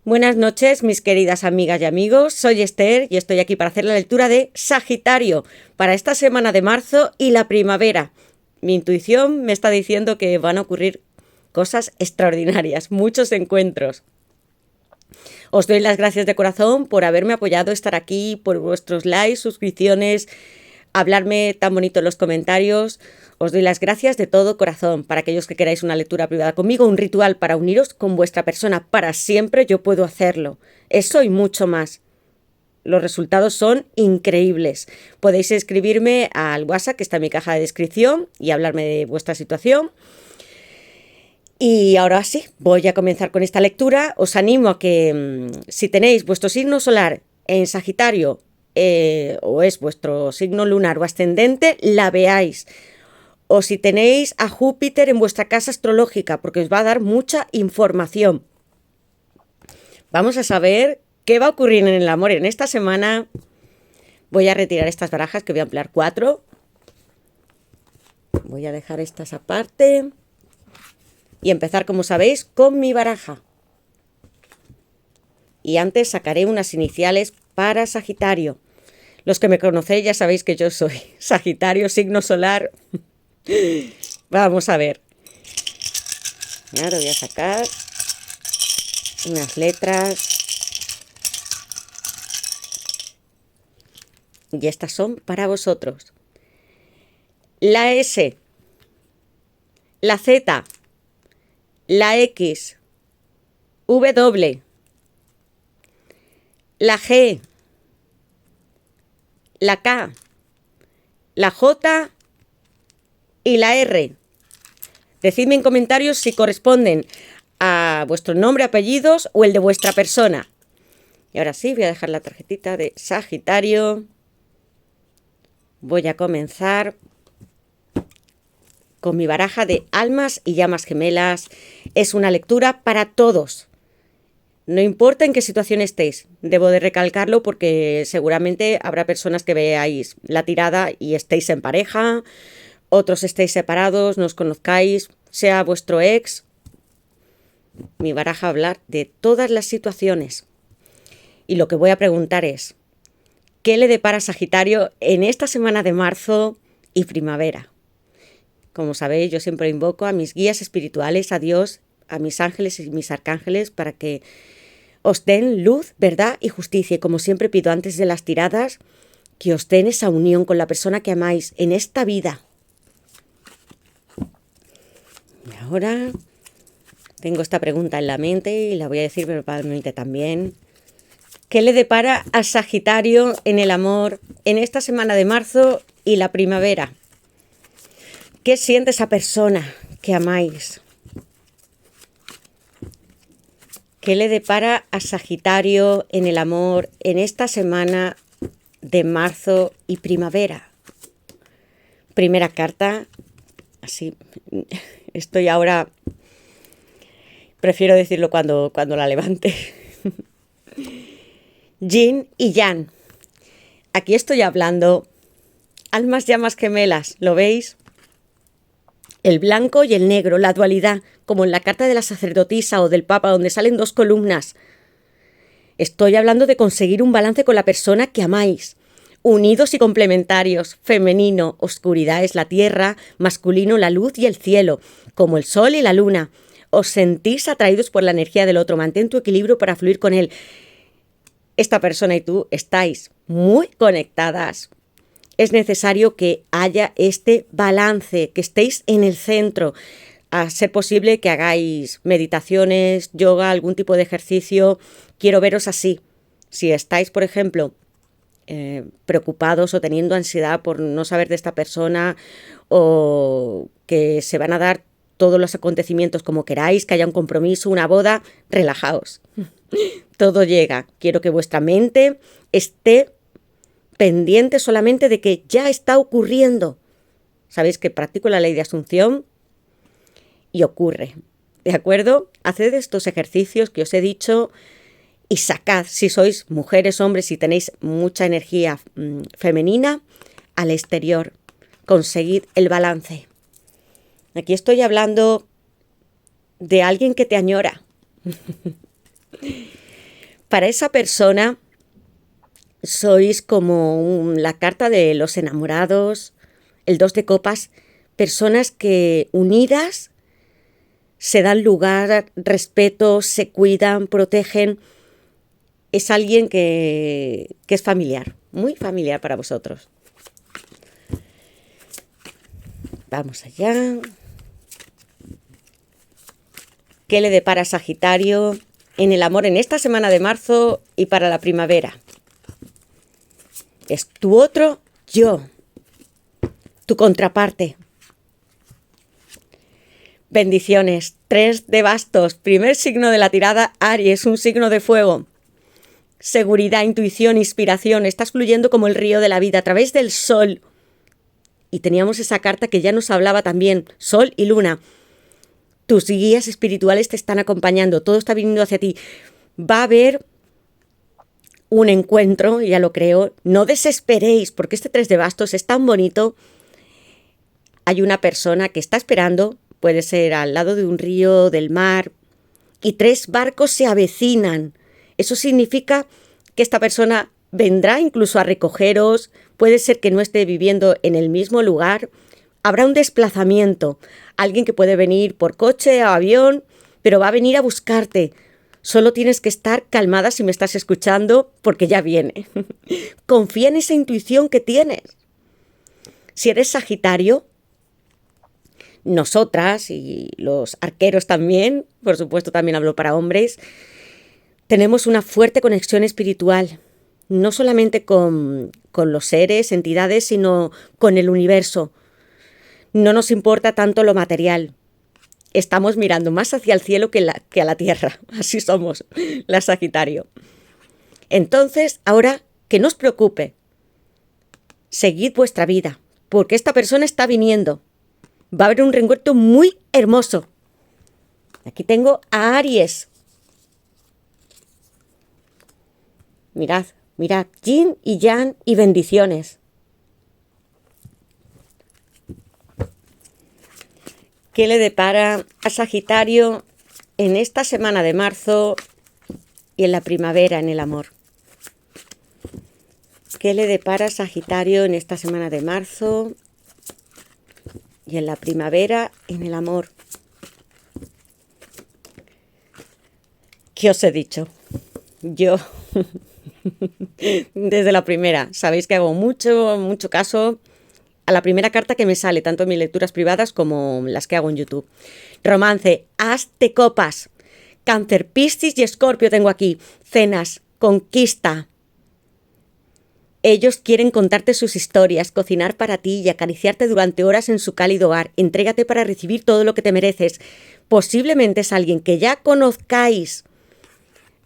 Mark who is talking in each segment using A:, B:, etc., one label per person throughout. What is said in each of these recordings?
A: Buenas noches, mis queridas amigas y amigos. Soy Esther y estoy aquí para hacer la lectura de Sagitario para esta semana de marzo y la primavera. Mi intuición me está diciendo que van a ocurrir cosas extraordinarias, muchos encuentros. Os doy las gracias de corazón por haberme apoyado, estar aquí, por vuestros likes, suscripciones, hablarme tan bonito en los comentarios. Os doy las gracias de todo corazón. Para aquellos que queráis una lectura privada conmigo, un ritual para uniros con vuestra persona para siempre, yo puedo hacerlo. Eso y mucho más. Los resultados son increíbles. Podéis escribirme al WhatsApp que está en mi caja de descripción y hablarme de vuestra situación. Y ahora sí, voy a comenzar con esta lectura. Os animo a que si tenéis vuestro signo solar en Sagitario o es vuestro signo lunar o ascendente, la veáis. O si tenéis a Júpiter en vuestra casa astrológica, porque os va a dar mucha información. Vamos a saber qué va a ocurrir en el amor en esta semana. Voy a retirar estas barajas, que voy a emplear 4. Voy a dejar estas aparte. Y empezar, como sabéis, con mi baraja. Y antes sacaré unas iniciales para Sagitario. Los que me conocéis ya sabéis que yo soy Sagitario, signo solar. Vamos a ver. Ahora voy a sacar unas letras. Y estas son para vosotros. La S, la Z, la X, W, la G, la K, la J y la R. Decidme en comentarios si corresponden a vuestro nombre, apellidos o el de vuestra persona. Y ahora sí, voy a dejar la tarjetita de Sagitario. Voy a comenzar con mi baraja de almas y llamas gemelas. Es una lectura para todos. No importa en qué situación estéis. Debo de recalcarlo porque seguramente habrá personas que veáis la tirada y estéis en pareja, otros estéis separados, no os conozcáis, sea vuestro ex. Mi baraja va a hablar de todas las situaciones. Y lo que voy a preguntar es, ¿qué le depara a Sagitario en esta semana de marzo y primavera? Como sabéis, yo siempre invoco a mis guías espirituales, a Dios, a mis ángeles y mis arcángeles para que os den luz, verdad y justicia. Y como siempre pido antes de las tiradas, que os den esa unión con la persona que amáis en esta vida. Y ahora tengo esta pregunta en la mente y la voy a decir verbalmente también. ¿Qué le depara a Sagitario en el amor en esta semana de marzo y la primavera? ¿Qué siente esa persona que amáis? ¿Qué le depara a Sagitario en el amor en esta semana de marzo y primavera? Primera carta, así, estoy ahora, prefiero decirlo cuando la levante. Yin y Yang. Aquí estoy hablando almas llamas gemelas, ¿lo veis? El blanco y el negro, la dualidad, como en la carta de la sacerdotisa o del papa, donde salen 2 columnas. Estoy hablando de conseguir un balance con la persona que amáis. Unidos y complementarios, femenino, oscuridad es la tierra, masculino la luz y el cielo, como el sol y la luna. Os sentís atraídos por la energía del otro, mantén tu equilibrio para fluir con él. Esta persona y tú estáis muy conectadas. Es necesario que haya este balance, que estéis en el centro. A ser posible que hagáis meditaciones, yoga, algún tipo de ejercicio. Quiero veros así. Si estáis, por ejemplo, preocupados o teniendo ansiedad por no saber de esta persona o que se van a dar todos los acontecimientos como queráis, que haya un compromiso, una boda, relajaos. Todo llega. Quiero que vuestra mente esté pendiente solamente de que ya está ocurriendo. Sabéis que practico la ley de asunción y ocurre. ¿De acuerdo? Haced estos ejercicios que os he dicho y sacad, si sois mujeres, hombres, si tenéis mucha energía femenina, al exterior. Conseguid el balance. Aquí estoy hablando de alguien que te añora. Para esa persona sois como la carta de los enamorados, el 2 de copas, personas que unidas se dan lugar, respeto, se cuidan, protegen. Es alguien que es familiar, muy familiar para vosotros. Vamos allá. ¿Qué le depara a Sagitario en el amor en esta semana de marzo y para la primavera? Es tu otro yo, tu contraparte. Bendiciones. 3 de bastos. Primer signo de la tirada, Aries, un signo de fuego. Seguridad, intuición, inspiración. Estás fluyendo como el río de la vida a través del sol. Y teníamos esa carta que ya nos hablaba también, sol y luna. Tus guías espirituales te están acompañando, todo está viniendo hacia ti. Va a haber un encuentro, ya lo creo. No desesperéis, porque este 3 de bastos es tan bonito. Hay una persona que está esperando, puede ser al lado de un río, del mar, y 3 barcos se avecinan. Eso significa que esta persona vendrá incluso a recogeros, puede ser que no esté viviendo en el mismo lugar. Habrá un desplazamiento, alguien que puede venir por coche o avión, pero va a venir a buscarte. Solo tienes que estar calmada si me estás escuchando, porque ya viene. Confía en esa intuición que tienes. Si eres Sagitario, nosotras y los arqueros también, por supuesto también hablo para hombres, tenemos una fuerte conexión espiritual, no solamente con los seres, entidades, sino con el universo. No nos importa tanto lo material. Estamos mirando más hacia el cielo que a la tierra. Así somos, la Sagitario. Entonces, ahora que no os preocupe, seguid vuestra vida, porque esta persona está viniendo. Va a haber un reencuentro muy hermoso. Aquí tengo a Aries. Mirad, yin y yang y bendiciones. ¿Qué le depara a Sagitario en esta semana de marzo y en la primavera en el amor? ¿Qué le depara a Sagitario en esta semana de marzo y en la primavera en el amor? ¿Qué os he dicho? Yo, desde la primera, sabéis que hago mucho caso a la primera carta que me sale, tanto en mis lecturas privadas como las que hago en YouTube. Romance, as de copas, Cáncer, Piscis y Escorpio tengo aquí. Cenas, conquista. Ellos quieren contarte sus historias, cocinar para ti y acariciarte durante horas en su cálido hogar. Entrégate para recibir todo lo que te mereces. Posiblemente es alguien que ya conozcáis.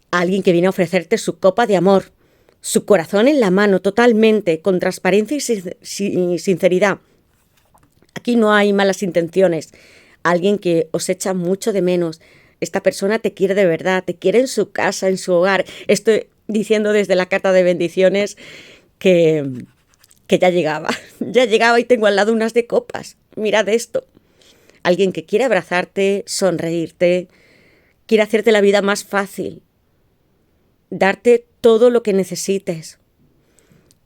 A: Alguien que viene a ofrecerte su copa de amor. Su corazón en la mano, totalmente, con transparencia y sinceridad. Aquí no hay malas intenciones. Alguien que os echa mucho de menos. Esta persona te quiere de verdad, te quiere en su casa, en su hogar. Estoy diciendo desde la carta de bendiciones que ya llegaba. Ya llegaba y tengo al lado unas de copas. Mirad esto. Alguien que quiere abrazarte, sonreírte, quiere hacerte la vida más fácil. Darte todo lo que necesites.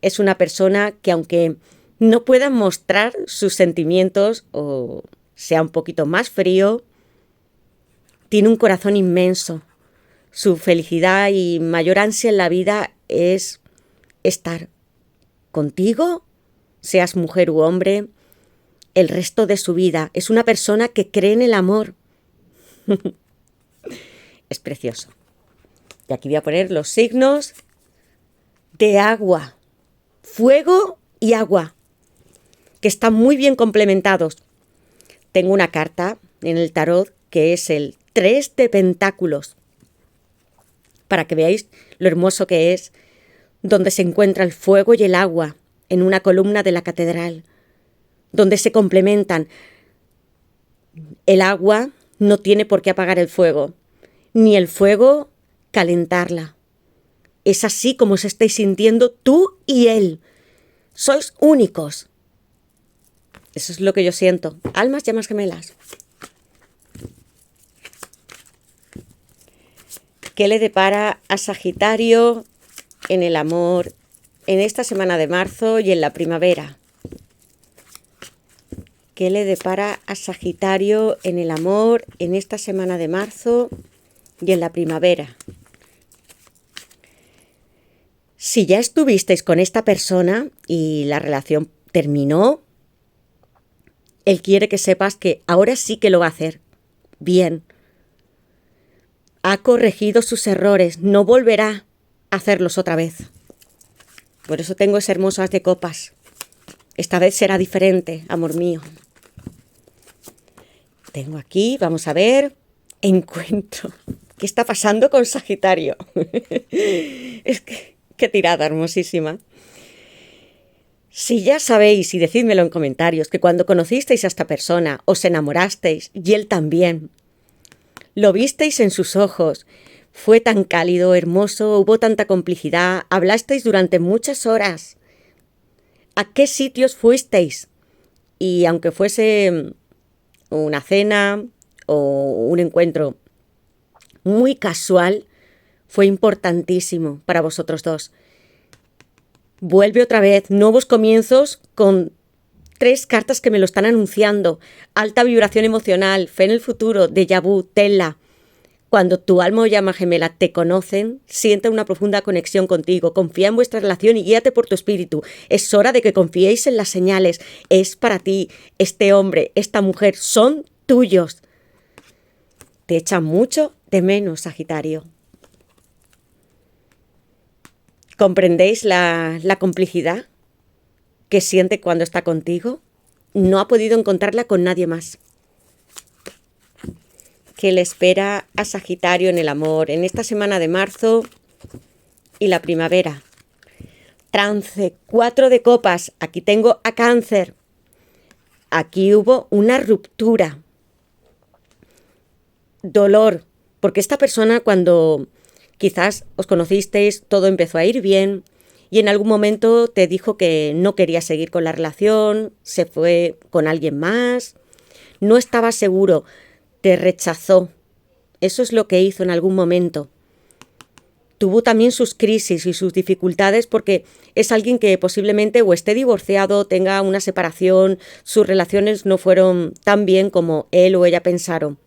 A: Es una persona que aunque no pueda mostrar sus sentimientos o sea un poquito más frío, tiene un corazón inmenso. Su felicidad y mayor ansia en la vida es estar contigo, seas mujer u hombre, el resto de su vida. Es una persona que cree en el amor. Es precioso. Y aquí voy a poner los signos de agua, fuego y agua, que están muy bien complementados. Tengo una carta en el tarot que es el 3 de pentáculos, para que veáis lo hermoso que es, donde se encuentra el fuego y el agua en una columna de la catedral, donde se complementan. El agua no tiene por qué apagar el fuego, ni el fuego calentarla. Es así como os estáis sintiendo tú y él. Sois únicos. Eso es lo que yo siento. Almas, llamas gemelas. ¿Qué le depara a Sagitario en el amor en esta semana de marzo y en la primavera? ¿Qué le depara a Sagitario en el amor en esta semana de marzo y en la primavera? Si ya estuvisteis con esta persona y la relación terminó, él quiere que sepas que ahora sí que lo va a hacer bien. Ha corregido sus errores, no volverá a hacerlos otra vez. Por eso tengo ese hermoso as de copas. Esta vez será diferente, amor mío. Tengo aquí, vamos a ver, encuentro. ¿Qué está pasando con Sagitario? Es que, qué tirada hermosísima. Si ya sabéis, y decídmelo en comentarios, que cuando conocisteis a esta persona os enamorasteis, y él también, lo visteis en sus ojos, fue tan cálido, hermoso, hubo tanta complicidad, hablasteis durante muchas horas. ¿A qué sitios fuisteis? Y aunque fuese una cena o un encuentro muy casual, fue importantísimo para vosotros dos. Vuelve otra vez, nuevos comienzos con 3 cartas que me lo están anunciando. Alta vibración emocional, fe en el futuro, déjà vu, tela. Cuando tu alma o llama gemela te conocen, sienten una profunda conexión contigo, confía en vuestra relación y guíate por tu espíritu. Es hora de que confiéis en las señales. Es para ti. Este hombre, esta mujer son tuyos. Te echan mucho de menos, Sagitario. ¿Comprendéis la complicidad que siente cuando está contigo? No ha podido encontrarla con nadie más. ¿Qué le espera a Sagitario en el amor en esta semana de marzo y la primavera? Trance, 4 de copas. Aquí tengo a Cáncer. Aquí hubo una ruptura. Dolor, porque esta persona cuando quizás os conocisteis, todo empezó a ir bien y en algún momento te dijo que no quería seguir con la relación, se fue con alguien más, no estaba seguro, te rechazó. Eso es lo que hizo en algún momento. Tuvo también sus crisis y sus dificultades porque es alguien que posiblemente o esté divorciado, tenga una separación, sus relaciones no fueron tan bien como él o ella pensaron.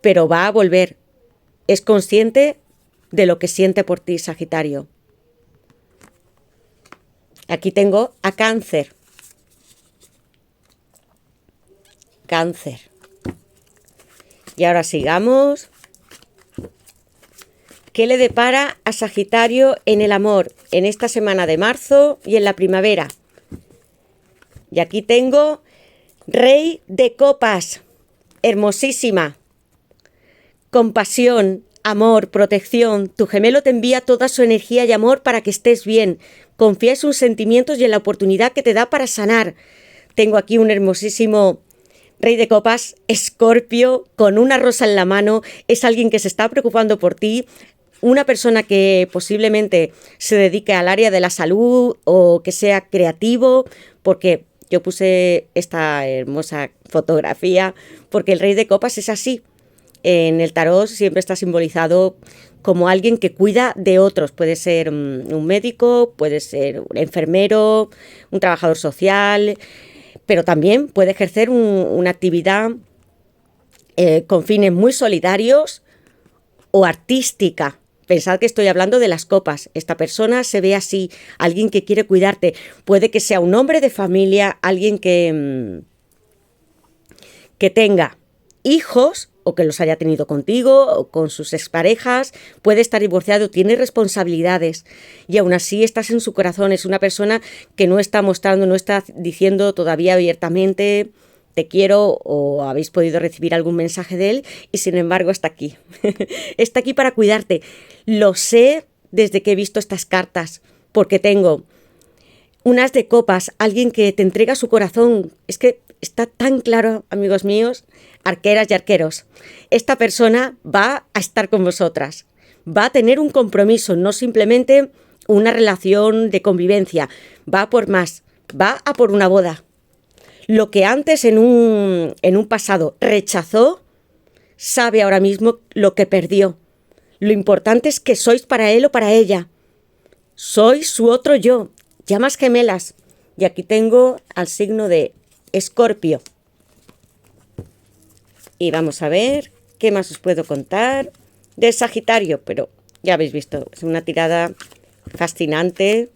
A: Pero va a volver. Es consciente de lo que siente por ti, Sagitario. Aquí tengo a Cáncer. Cáncer. Y ahora sigamos. ¿Qué le depara a Sagitario en el amor en esta semana de marzo y en la primavera? Y aquí tengo Rey de Copas. Hermosísima. Compasión, amor, protección. Tu gemelo te envía toda su energía y amor para que estés bien. Confía en sus sentimientos y en la oportunidad que te da para sanar. Tengo aquí un hermosísimo Rey de Copas, Escorpio, con una rosa en la mano. Es alguien que se está preocupando por ti. Una persona que posiblemente se dedique al área de la salud o que sea creativo, porque yo puse esta hermosa fotografía, porque el Rey de Copas es así. En el tarot siempre está simbolizado como alguien que cuida de otros. Puede ser un médico, puede ser un enfermero, un trabajador social, pero también puede ejercer una actividad con fines muy solidarios o artística. Pensad que estoy hablando de las copas. Esta persona se ve así, alguien que quiere cuidarte. Puede que sea un hombre de familia, alguien que tenga hijos o que los haya tenido contigo o con sus exparejas, puede estar divorciado, tiene responsabilidades y aún así estás en su corazón. Es una persona que no está mostrando, no está diciendo todavía abiertamente te quiero o habéis podido recibir algún mensaje de él y sin embargo está aquí. Está aquí para cuidarte. Lo sé desde que he visto estas cartas porque tengo un as de copas, alguien que te entrega su corazón. Es que está tan claro, amigos míos, arqueras y arqueros. Esta persona va a estar con vosotras. Va a tener un compromiso, no simplemente una relación de convivencia. Va a por más. Va a por una boda. Lo que antes en un pasado rechazó, sabe ahora mismo lo que perdió. Lo importante es que sois para él o para ella. Sois su otro yo, llamas gemelas. Y aquí tengo al signo de Escorpio. Y vamos a ver qué más os puedo contar de Sagitario, pero ya habéis visto, es una tirada fascinante,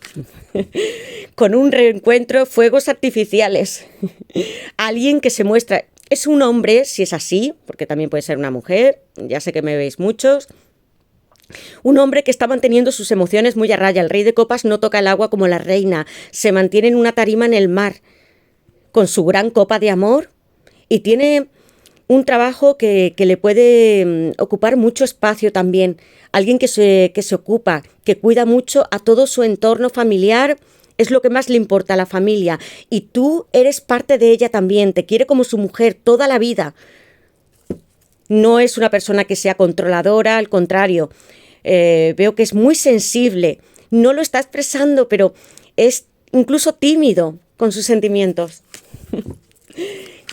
A: con un reencuentro, fuegos artificiales. Alguien que se muestra, es un hombre, si es así, porque también puede ser una mujer, ya sé que me veis muchos. Un hombre que está manteniendo sus emociones muy a raya. El rey de copas no toca el agua como la reina, se mantiene en una tarima en el mar, con su gran copa de amor, y tiene un trabajo que le puede ocupar mucho espacio también. Alguien que se ocupa, que cuida mucho a todo su entorno familiar, es lo que más le importa a la familia. Y tú eres parte de ella también, te quiere como su mujer toda la vida. No es una persona que sea controladora, al contrario. Veo que es muy sensible. No lo está expresando, pero es incluso tímido con sus sentimientos.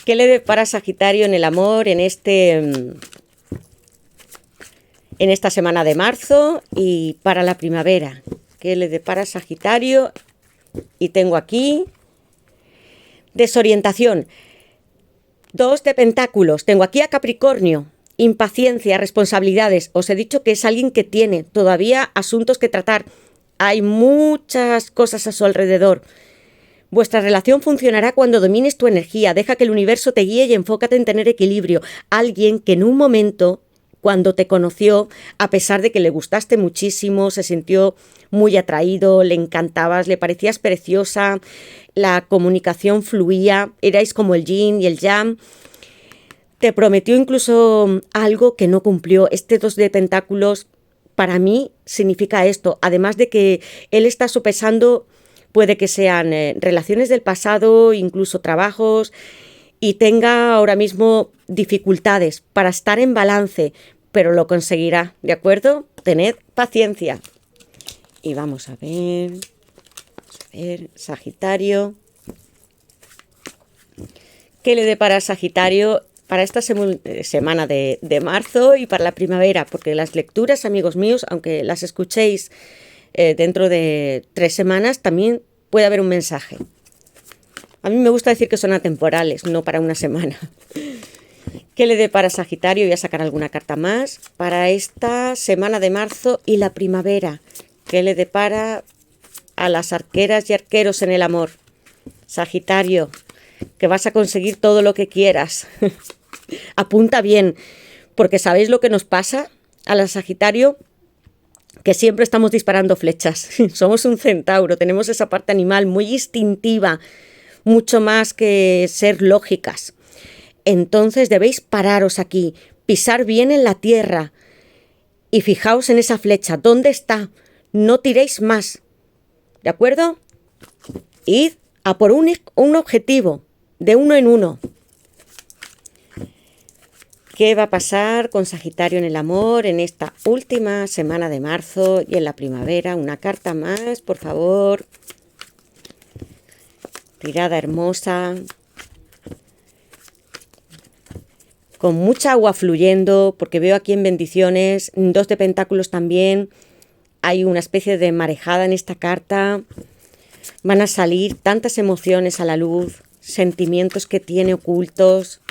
A: ¿Qué le depara Sagitario en el amor en esta semana de marzo y para la primavera? ¿Qué le depara Sagitario? Y tengo aquí desorientación. 2 de pentáculos. Tengo aquí a Capricornio. Impaciencia, responsabilidades. Os he dicho que es alguien que tiene todavía asuntos que tratar. Hay muchas cosas a su alrededor. Vuestra relación funcionará cuando domines tu energía. Deja que el universo te guíe y enfócate en tener equilibrio. Alguien que en un momento, cuando te conoció, a pesar de que le gustaste muchísimo, se sintió muy atraído, le encantabas, le parecías preciosa, la comunicación fluía, erais como el yin y el yang. Te prometió incluso algo que no cumplió. Este 2 de pentáculos para mí significa esto. Además de que él está sopesando, puede que sean relaciones del pasado, incluso trabajos, y tenga ahora mismo dificultades para estar en balance, pero lo conseguirá, ¿de acuerdo? Tened paciencia. Y vamos a ver, Sagitario. ¿Qué le depara Sagitario para esta semana de marzo y para la primavera? Porque las lecturas, amigos míos, aunque las escuchéis dentro de 3 semanas, también puede haber un mensaje. A mí me gusta decir que son atemporales, no para una semana. ¿Qué le depara Sagitario? Voy a sacar alguna carta más para esta semana de marzo y la primavera. ¿Qué le depara a las arqueras y arqueros en el amor? Sagitario, que vas a conseguir todo lo que quieras. Apunta bien, porque ¿sabéis lo que nos pasa a la Sagitario? Que siempre estamos disparando flechas. Somos un centauro, tenemos esa parte animal muy instintiva, mucho más que ser lógicas. Entonces debéis pararos aquí, pisar bien en la tierra y fijaos en esa flecha. ¿Dónde está? No tiréis más. ¿De acuerdo? Id a por un objetivo, de uno en uno. ¿Qué va a pasar con Sagitario en el amor en esta última semana de marzo y en la primavera? Una carta más, por favor. Tirada hermosa. Con mucha agua fluyendo, porque veo aquí en bendiciones, 2 de pentáculos también. Hay una especie de marejada en esta carta. Van a salir tantas emociones a la luz, sentimientos que tiene ocultos.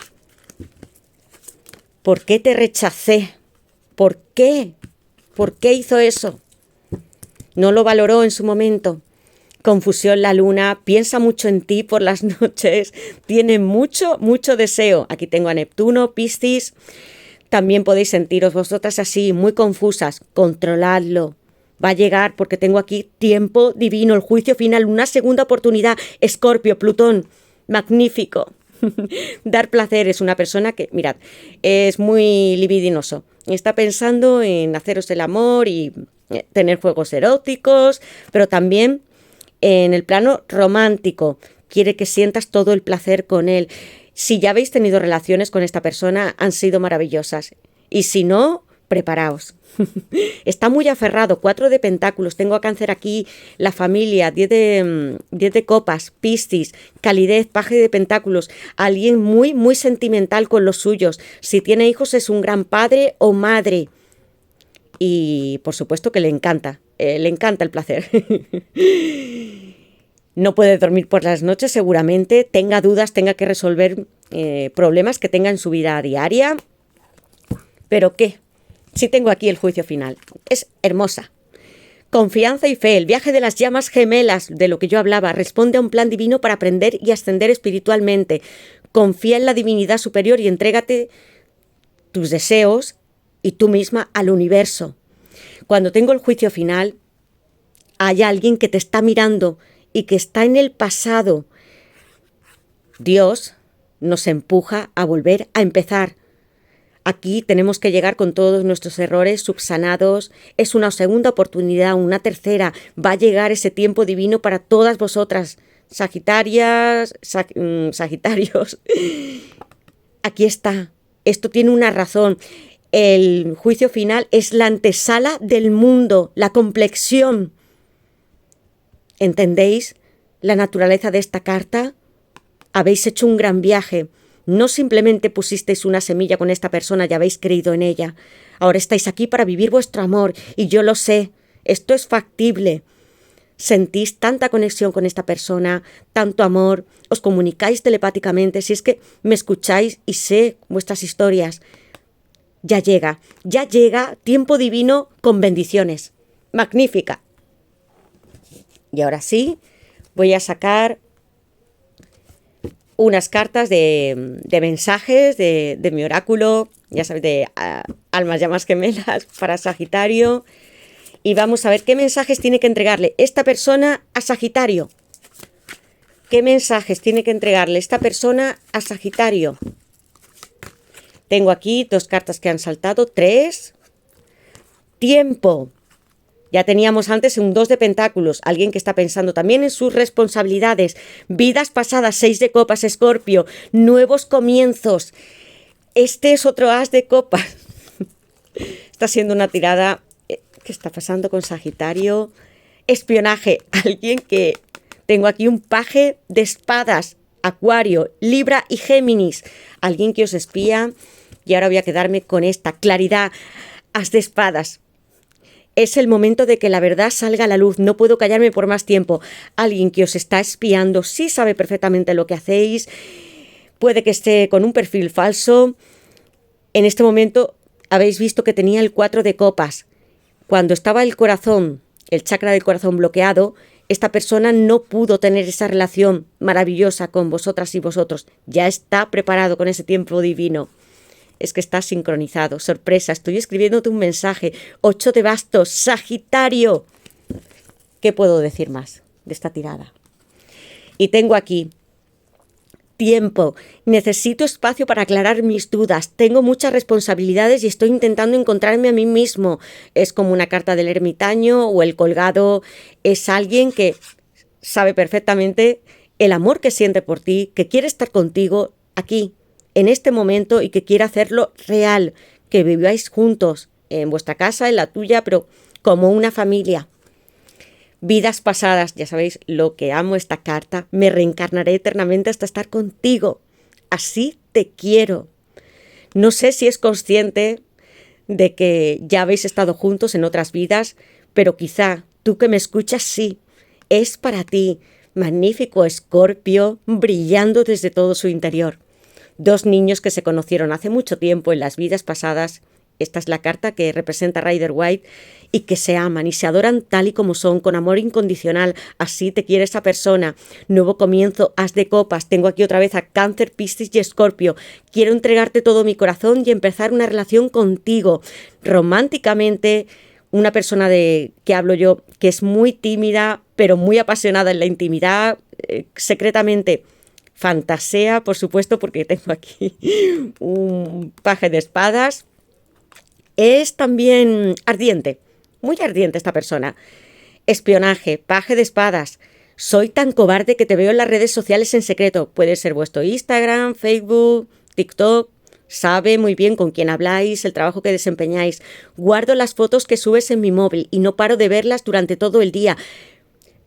A: ¿Por qué te rechacé? ¿Por qué? ¿Por qué hizo eso? No lo valoró en su momento. Confusión la luna, piensa mucho en ti por las noches, tiene mucho, mucho deseo. Aquí tengo a Neptuno, Piscis. También podéis sentiros vosotras así, muy confusas. Controladlo. Va a llegar porque tengo aquí tiempo divino, el juicio final, una segunda oportunidad. Escorpio, Plutón, magnífico. Dar placer. Es una persona que, mirad, es muy libidinoso. Está pensando en haceros el amor y tener juegos eróticos, pero también en el plano romántico. Quiere que sientas todo el placer con él. Si ya habéis tenido relaciones con esta persona, han sido maravillosas. Y si no, preparaos. Está muy aferrado. 4 de pentáculos. Tengo a Cáncer aquí, la familia, 10 de copas, Piscis, calidez, paje de pentáculos. Alguien muy, muy sentimental con los suyos. Si tiene hijos, es un gran padre o madre. y por supuesto que le encanta el placer. No puede dormir por las noches seguramente, tenga dudas, tenga que resolver problemas que tenga en su vida diaria. ¿Pero qué? Sí tengo aquí el juicio final. Es hermosa. Confianza y fe, el viaje de las llamas gemelas, de lo que yo hablaba, responde a un plan divino para aprender y ascender espiritualmente. Confía en la divinidad superior y entrégate tus deseos y tú misma al universo. Cuando tengo el juicio final, hay alguien que te está mirando y que está en el pasado. Dios nos empuja a volver a empezar. Aquí tenemos que llegar con todos nuestros errores subsanados. Es una segunda oportunidad, una tercera. Va a llegar ese tiempo divino para todas vosotras, Sagitarios. Aquí está. Esto tiene una razón. El juicio final es la antesala del mundo, la complexión. ¿Entendéis la naturaleza de esta carta? Habéis hecho un gran viaje. No simplemente pusisteis una semilla con esta persona y habéis creído en ella. Ahora estáis aquí para vivir vuestro amor y yo lo sé. Esto es factible. Sentís tanta conexión con esta persona, tanto amor, os comunicáis telepáticamente, si es que me escucháis y sé vuestras historias. Ya llega tiempo divino con bendiciones. Magnífica. Y ahora sí, voy a sacar unas cartas de mensajes de mi oráculo, ya sabéis, de almas llamas gemelas para Sagitario. Y vamos a ver qué mensajes tiene que entregarle esta persona a Sagitario. ¿Qué mensajes tiene que entregarle esta persona a Sagitario? Tengo aquí 2 cartas que han saltado, 3. Tiempo. Ya teníamos antes un 2 de pentáculos, alguien que está pensando también en sus responsabilidades, vidas pasadas, 6 de copas, Escorpio, nuevos comienzos. Este es otro as de copas. Está siendo una tirada. ¿Qué está pasando con Sagitario? Espionaje, alguien que... Tengo aquí un paje de espadas, Acuario, Libra y Géminis, alguien que os espía. Y ahora voy a quedarme con esta claridad, as de espadas. Es el momento de que la verdad salga a la luz. No puedo callarme por más tiempo. Alguien que os está espiando, sí sabe perfectamente lo que hacéis. Puede que esté con un perfil falso. En este momento habéis visto que tenía el 4 de copas. Cuando estaba el corazón, el chakra del corazón bloqueado, esta persona no pudo tener esa relación maravillosa con vosotras y vosotros. Ya está preparado con ese tiempo divino. Es que está sincronizado. Sorpresa, estoy escribiéndote un mensaje. 8 de bastos, Sagitario. ¿Qué puedo decir más de esta tirada? Y tengo aquí tiempo. Necesito espacio para aclarar mis dudas. Tengo muchas responsabilidades y estoy intentando encontrarme a mí mismo. Es como una carta del ermitaño o el colgado. Es alguien que sabe perfectamente el amor que siente por ti, que quiere estar contigo aquí, en este momento, y que quiere hacerlo real, que viváis juntos, en vuestra casa, en la tuya, pero como una familia. Vidas pasadas, ya sabéis lo que amo esta carta, me reencarnaré eternamente hasta estar contigo. Así te quiero. No sé si es consciente de que ya habéis estado juntos en otras vidas, pero quizá tú que me escuchas, sí, es para ti. Magnífico Escorpio, brillando desde todo su interior. 2 niños que se conocieron hace mucho tiempo en las vidas pasadas. Esta es la carta que representa Rider White, y que se aman y se adoran tal y como son, con amor incondicional. Así te quiere esa persona. Nuevo comienzo, as de copas. Tengo aquí otra vez a Cáncer, Piscis y Escorpio. Quiero entregarte todo mi corazón y empezar una relación contigo. Románticamente, una persona de que hablo yo, que es muy tímida, pero muy apasionada en la intimidad, secretamente fantasea, por supuesto, porque tengo aquí un paje de espadas. Es también ardiente, muy ardiente esta persona. Espionaje, paje de espadas. Soy tan cobarde que te veo en las redes sociales en secreto. Puede ser vuestro Instagram, Facebook, TikTok. Sabe muy bien con quién habláis, el trabajo que desempeñáis. Guardo las fotos que subes en mi móvil y no paro de verlas durante todo el día.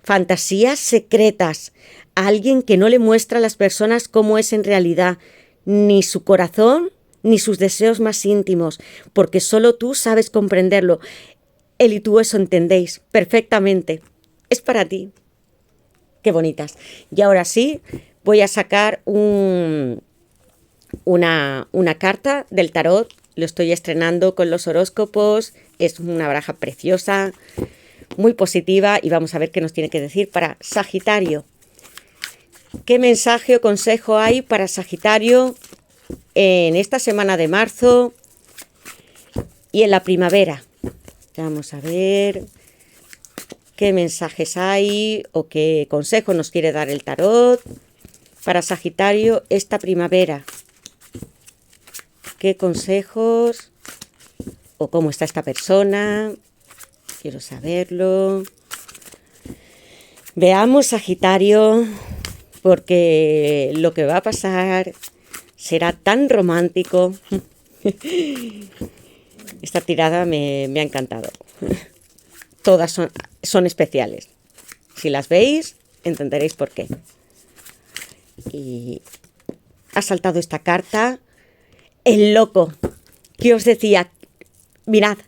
A: Fantasías secretas. Alguien que no le muestra a las personas cómo es en realidad, ni su corazón, ni sus deseos más íntimos, porque solo tú sabes comprenderlo. Él y tú eso entendéis perfectamente. Es para ti. Qué bonitas. Y ahora sí, voy a sacar una carta del tarot. Lo estoy estrenando con los horóscopos. Es una baraja preciosa, muy positiva. Y vamos a ver qué nos tiene que decir para Sagitario. ¿Qué mensaje o consejo hay para Sagitario en esta semana de marzo y en la primavera? Vamos a ver qué mensajes hay o qué consejo nos quiere dar el tarot para Sagitario esta primavera. ¿Qué consejos o cómo está esta persona? Quiero saberlo. Veamos, Sagitario, porque lo que va a pasar será tan romántico. Esta tirada me ha encantado. Todas son especiales. Si las veis, entenderéis por qué. Y ha saltado esta carta. El loco. ¿Qué os decía? Mirad,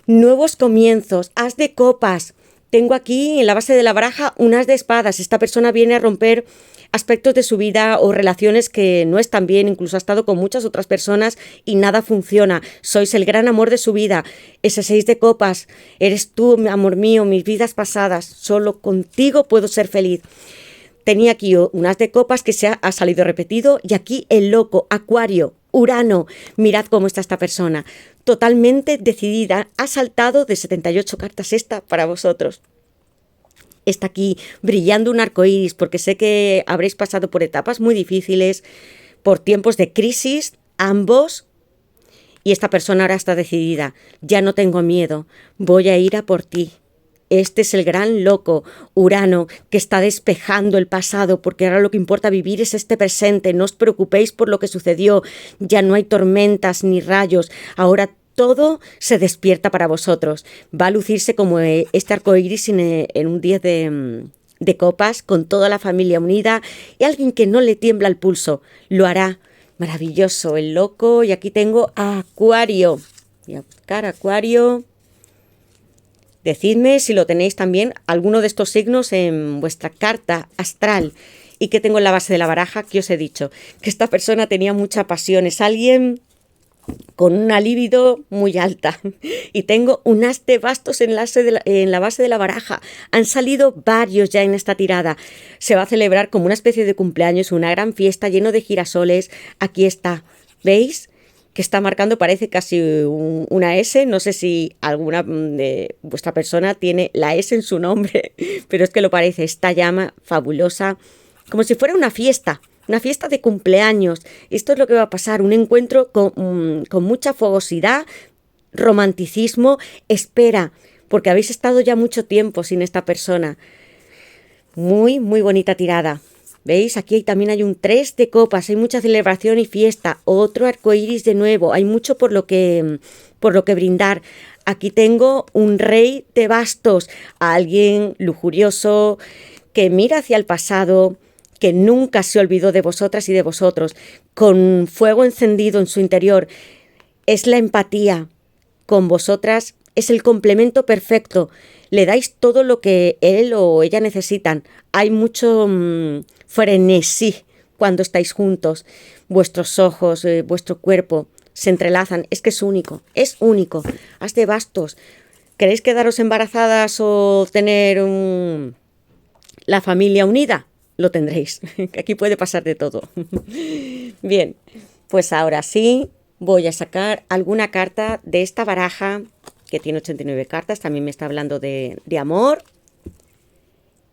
A: nuevos comienzos, as de copas. Tengo aquí en la base de la baraja un as de espadas. Esta persona viene a romper aspectos de su vida o relaciones que no están bien, incluso ha estado con muchas otras personas y nada funciona. Sois el gran amor de su vida. Ese 6 de copas, eres tú, amor mío, mis vidas pasadas. Solo contigo puedo ser feliz. Tenía aquí un as de copas que ha salido repetido y aquí el loco, Acuario, Urano. Mirad cómo está esta persona. Totalmente decidida. Ha saltado de 78 cartas esta para vosotros. Está aquí brillando un arco iris porque sé que habréis pasado por etapas muy difíciles, por tiempos de crisis, ambos. Y esta persona ahora está decidida. Ya no tengo miedo. Voy a ir a por ti. Este es el gran loco, Urano, que está despejando el pasado, porque ahora lo que importa vivir es este presente. No os preocupéis por lo que sucedió. Ya no hay tormentas ni rayos. Ahora todo se despierta para vosotros. Va a lucirse como este arco iris en un 10 de copas, con toda la familia unida y alguien que no le tiembla el pulso. Lo hará. Maravilloso, el loco. Y aquí tengo a Acuario. Voy a buscar Acuario. Decidme si lo tenéis también, alguno de estos signos en vuestra carta astral. ¿Y qué tengo en la base de la baraja? Que os he dicho que esta persona tenía mucha pasión. Es alguien con una libido muy alta. Y tengo un as de bastos en la base de la baraja. Han salido varios ya en esta tirada. Se va a celebrar como una especie de cumpleaños, una gran fiesta lleno de girasoles. Aquí está. ¿Veis? Que está marcando, parece casi una S. No sé si alguna de vuestra persona tiene la S en su nombre, pero es que lo parece. Esta llama fabulosa, como si fuera una fiesta de cumpleaños. Esto es lo que va a pasar, un encuentro con mucha fogosidad, romanticismo. Espera, porque habéis estado ya mucho tiempo sin esta persona. Muy, muy bonita tirada. ¿Veis? Aquí también hay un 3 de copas, hay mucha celebración y fiesta, otro arco iris de nuevo, hay mucho por lo que brindar. Aquí tengo un rey de bastos, alguien lujurioso que mira hacia el pasado, que nunca se olvidó de vosotras y de vosotros, con fuego encendido en su interior. Es la empatía con vosotras, es el complemento perfecto. Le dais todo lo que él o ella necesitan. Hay mucho frenesí cuando estáis juntos. Vuestros ojos, vuestro cuerpo se entrelazan. Es que es único, es único. As de bastos. ¿Queréis quedaros embarazadas o tener la familia unida? Lo tendréis. Aquí puede pasar de todo. Bien, pues ahora sí voy a sacar alguna carta de esta baraja que tiene 89 cartas, también me está hablando de amor.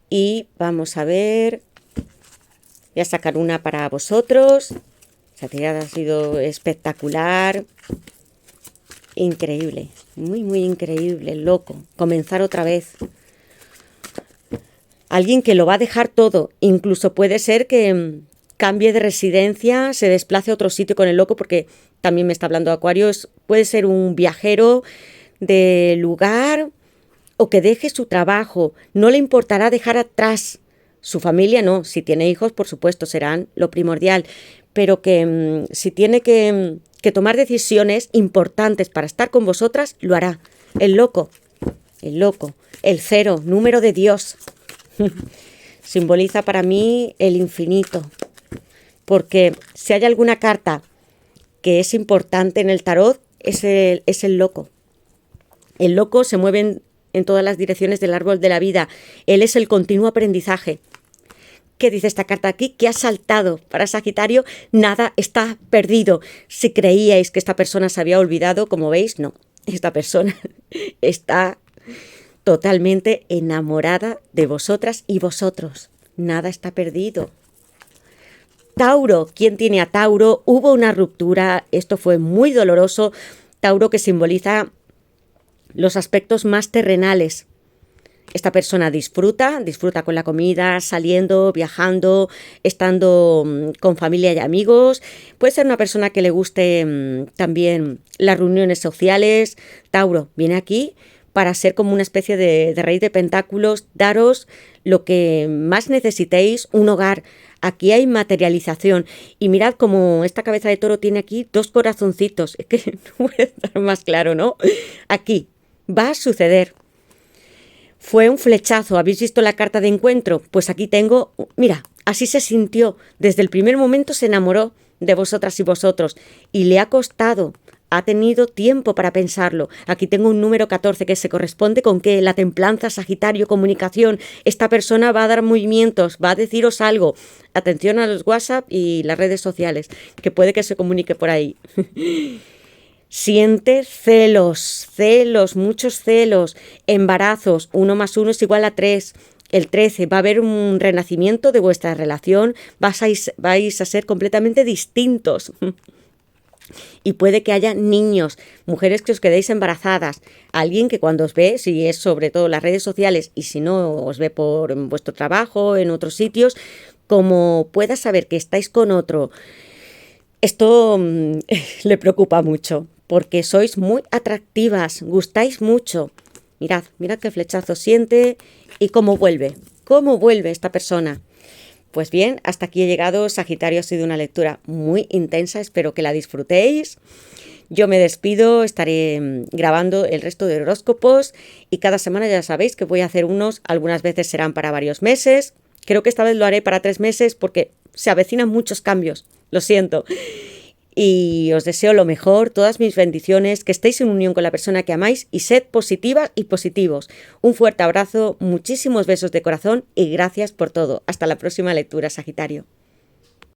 A: Y vamos a ver, voy a sacar una para vosotros. Esa tirada ha sido espectacular, increíble, muy, muy increíble, loco. Comenzar otra vez. Alguien que lo va a dejar todo, incluso puede ser que cambie de residencia, se desplace a otro sitio con el loco, porque también me está hablando de Acuario. Puede ser un viajero de lugar o que deje su trabajo. No le importará dejar atrás su familia, no. Si tiene hijos, por supuesto, serán lo primordial, pero que si tiene que que tomar decisiones importantes para estar con vosotras lo hará. El loco, el 0, número de Dios. Simboliza para mí el infinito, porque si hay alguna carta que es importante en el tarot, es el loco. El loco se mueve en todas las direcciones del árbol de la vida. Él es el continuo aprendizaje. ¿Qué dice esta carta aquí? Que ha saltado. Para Sagitario, nada está perdido. Si creíais que esta persona se había olvidado, como veis, no. Esta persona está totalmente enamorada de vosotras y vosotros. Nada está perdido. Tauro, ¿quién tiene a Tauro? Hubo una ruptura, esto fue muy doloroso. Tauro, que simboliza los aspectos más terrenales. Esta persona disfruta con la comida, saliendo, viajando, estando con familia y amigos. Puede ser una persona que le guste también las reuniones sociales. Tauro viene aquí para ser como una especie de rey de pentáculos, daros lo que más necesitéis, un hogar. Aquí hay materialización. Y mirad como esta cabeza de toro tiene aquí 2 corazoncitos. Es que no puede estar más claro, ¿no? Aquí va a suceder. Fue un flechazo. ¿Habéis visto la carta de encuentro? Pues aquí tengo, mira, así se sintió. Desde el primer momento se enamoró de vosotras y vosotros. Y le ha costado, ha tenido tiempo para pensarlo. Aquí tengo un número 14 que se corresponde con que la templanza, Sagitario, comunicación. Esta persona va a dar movimientos, va a deciros algo. Atención a los WhatsApp y las redes sociales, que puede que se comunique por ahí. Siente celos, muchos celos, embarazos, 1 más 1 es igual a 3. El 13, va a haber un renacimiento de vuestra relación, vais a ser completamente distintos. Y puede que haya niños, mujeres que os quedéis embarazadas, alguien que cuando os ve, si es sobre todo las redes sociales y si no os ve por vuestro trabajo, en otros sitios, como pueda saber que estáis con otro, esto le preocupa mucho. Porque sois muy atractivas, gustáis mucho. Mirad qué flechazo siente y cómo vuelve esta persona. Pues bien, hasta aquí he llegado. Sagitario, ha sido una lectura muy intensa, espero que la disfrutéis. Yo me despido, estaré grabando el resto de horóscopos y cada semana ya sabéis que voy a hacer unos, algunas veces serán para varios meses. Creo que esta vez lo haré para 3 meses porque se avecinan muchos cambios, lo siento. Y os deseo lo mejor, todas mis bendiciones, que estéis en unión con la persona que amáis y sed positivas y positivos. Un fuerte abrazo, muchísimos besos de corazón y gracias por todo. Hasta la próxima lectura, Sagitario.